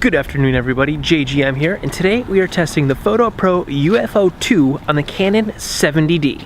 Good afternoon everybody, JGM here, and today we are testing the Photo Pro UFO 2 on the Canon 70D.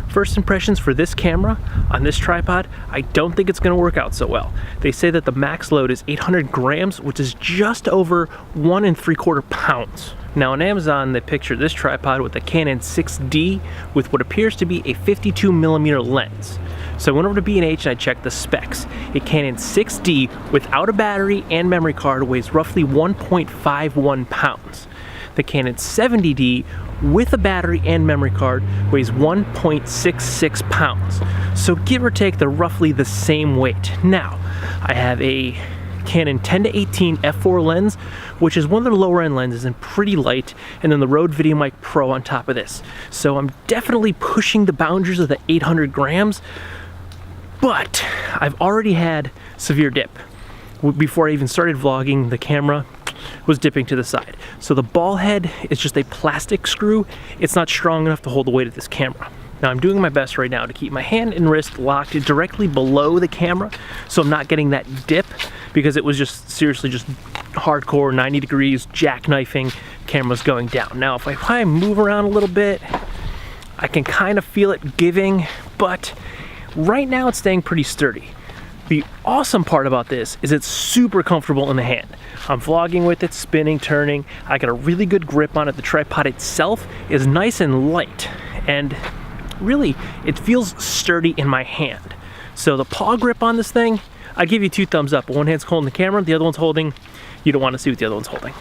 First impressions for this camera on this tripod, I don't think it's going to work out so well. They say that the max load is 800 grams, which is just over 1 3/4 pounds. Now on Amazon, they picture this tripod with a Canon 6D with what appears to be a 52mm lens. So I went over to B&H and I checked the specs. A Canon 6D without a battery and memory card weighs roughly 1.51 pounds. The Canon 70D with a battery and memory card weighs 1.66 pounds. So give or take, they're roughly the same weight. Now, I have a Canon 10-18 f4 lens, which is one of the lower end lenses and pretty light, and then the Rode VideoMic Pro on top of this. So I'm definitely pushing the boundaries of the 800 grams, but I've already had severe dip. Before I even started vlogging, the camera was dipping to the side. So the ball head is just a plastic screw. It's not strong enough to hold the weight of this camera. Now I'm doing my best right now to keep my hand and wrist locked directly below the camera so I'm not getting that dip, because it was just seriously just hardcore 90 degrees jackknifing, camera's going down. Now if I move around a little bit, I can kind of feel it giving, but right now it's staying pretty sturdy. The awesome part about this is it's super comfortable in the hand. I'm vlogging with it, spinning, turning. I got a really good grip on it. The tripod itself is nice and light, and really, it feels sturdy in my hand. So the paw grip on this thing, I give you 2 thumbs up. One hand's holding the camera, the other one's holding, you don't want to see what the other one's holding.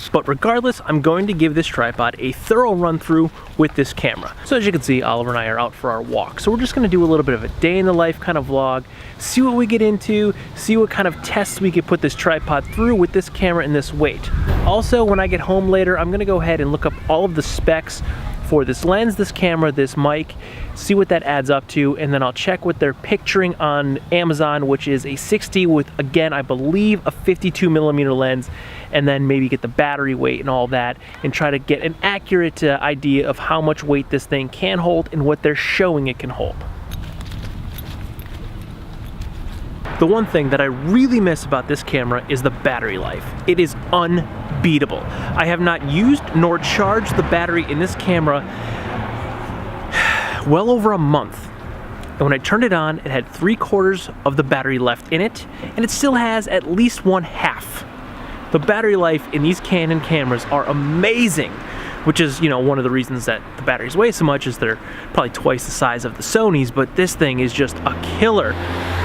But regardless, I'm going to give this tripod a thorough run through with this camera. So as you can see, Oliver and I are out for our walk. So we're just gonna do a little bit of a day in the life kind of vlog, see what we get into, see what kind of tests we could put this tripod through with this camera and this weight. Also, when I get home later, I'm gonna go ahead and look up all of the specs for this lens, this camera, this mic, see what that adds up to, and then I'll check what they're picturing on Amazon, which is a 6D with, again, I believe a 52mm lens, and then maybe get the battery weight and all that, and try to get an accurate idea of how much weight this thing can hold and what they're showing it can hold. The one thing that I really miss about this camera is the battery life. It is unbeatable. I have not used nor charged the battery in this camera well over a month. And when I turned it on, it had 3/4 of the battery left in it, and it still has at least 1/2. The battery life in these Canon cameras are amazing, which is, you know, one of the reasons that the batteries weigh so much is they're probably twice the size of the Sonys, but this thing is just a killer.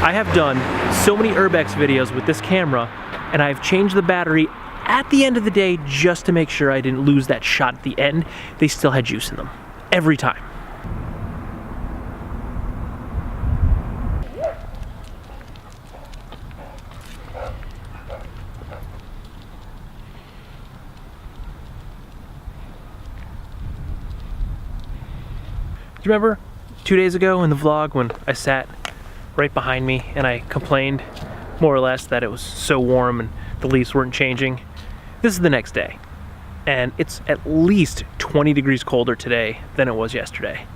I have done so many Urbex videos with this camera, and I've changed the battery at the end of the day just to make sure I didn't lose that shot at the end. They still had juice in them, every time. Do you remember 2 days ago in the vlog when I sat right behind me and I complained more or less that it was so warm and the leaves weren't changing? This is the next day, and it's at least 20 degrees colder today than it was yesterday.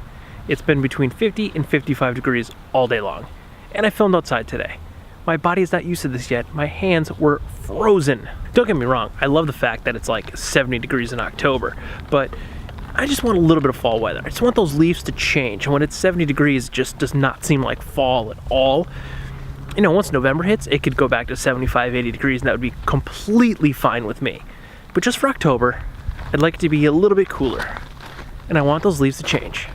It's been between 50 and 55 degrees all day long, and I filmed outside today. My body is not used to this yet. My hands were frozen. Don't get me wrong, I love the fact that it's like 70 degrees in October, but I just want a little bit of fall weather. I just want those leaves to change. And when it's 70 degrees, it just does not seem like fall at all. You know, once November hits, it could go back to 75, 80 degrees, and that would be completely fine with me. But just for October, I'd like it to be a little bit cooler. And I want those leaves to change.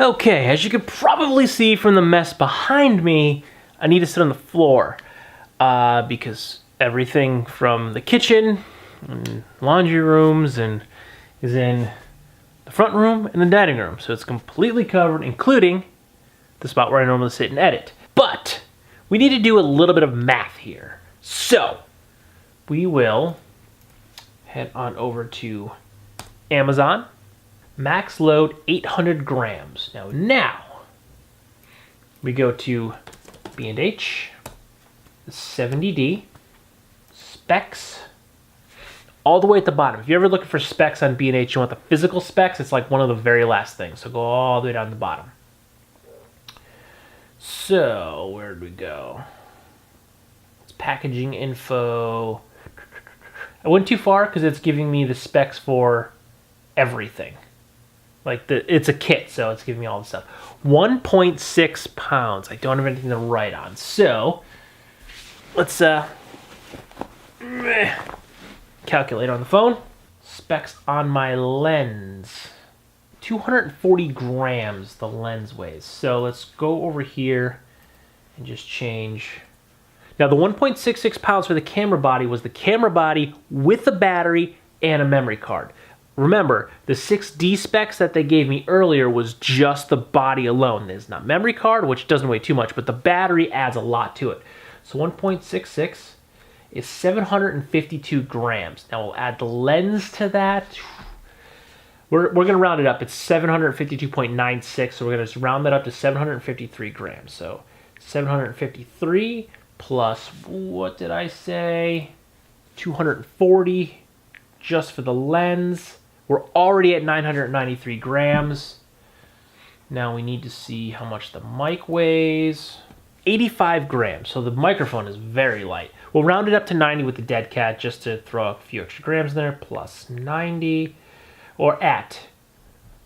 Okay, as you can probably see from the mess behind me, I need to sit on the floor because everything from the kitchen and laundry rooms and is in the front room and the dining room. So it's completely covered, including the spot where I normally sit and edit. But we need to do a little bit of math here. So we will head on over to Amazon. Max load 800 grams. Now we go to B&H, the 70D, specs, all the way at the bottom. If you're ever looking for specs on B&H, you want the physical specs, it's like one of the very last things. So go all the way down to the bottom. So where did we go? It's packaging info. I went too far because it's giving me the specs for everything. Like it's a kit, so it's giving me all the stuff. 1.6 pounds. I don't have anything to write on. So let's calculate on the phone. Specs on my lens. 240 grams the lens weighs. So let's go over here and just change. Now the 1.66 pounds for the camera body was the camera body with a battery and a memory card. Remember, the 6D specs that they gave me earlier was just the body alone. There's not memory card, which doesn't weigh too much, but the battery adds a lot to it. So 1.66 is 752 grams. Now we'll add the lens to that. We're going to round it up. It's 752.96, so we're going to just round that up to 753 grams. So 753 plus, what did I say? 240 just for the lens. We're already at 993 grams. Now we need to see how much the mic weighs. 85 grams, so the microphone is very light. We'll round it up to 90 with the dead cat just to throw a few extra grams in there, plus 90, or at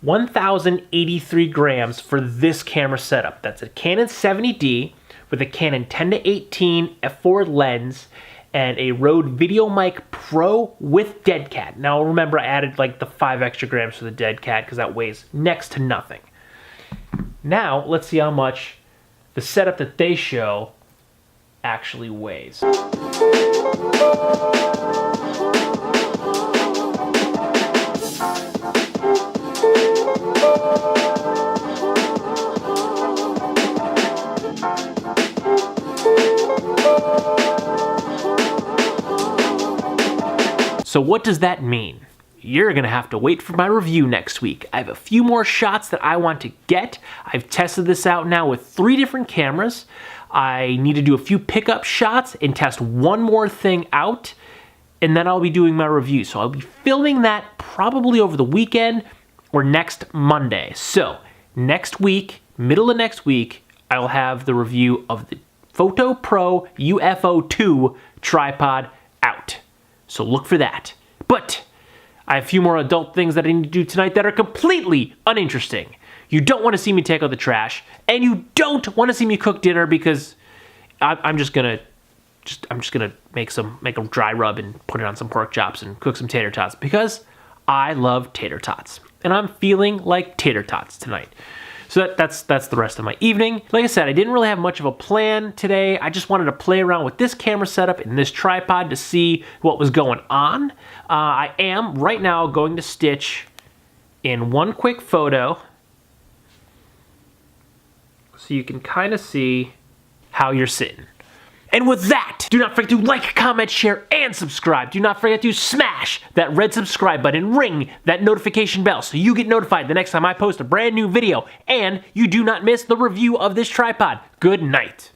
1,083 grams for this camera setup. That's a Canon 70D with a Canon 10-18 f4 lens and a Rode VideoMic Pro with dead cat. Now remember, I added like the 5 extra grams for the dead cat because that weighs next to nothing. Now let's see how much the setup that they show actually weighs. So what does that mean? You're gonna have to wait for my review next week. I have a few more shots that I want to get. I've tested this out now with 3 different cameras. I need to do a few pickup shots and test one more thing out, and then I'll be doing my review. So I'll be filming that probably over the weekend or next Monday. So next week, middle of next week, I'll have the review of the Photo Pro UFO 2 tripod out. So look for that. But I have a few more adult things that I need to do tonight that are completely uninteresting. You don't want to see me take out the trash, and you don't want to see me cook dinner because I'm just gonna make a dry rub and put it on some pork chops and cook some tater tots because I love tater tots, and I'm feeling like tater tots tonight. So that's the rest of my evening. Like I said, I didn't really have much of a plan today. I just wanted to play around with this camera setup and this tripod to see what was going on. I am right now going to stitch in one quick photo so you can kind of see how you're sitting. And with that, do not forget to like, comment, share, and subscribe. Do not forget to smash that red subscribe button, ring that notification bell so you get notified the next time I post a brand new video, and you do not miss the review of this tripod. Good night.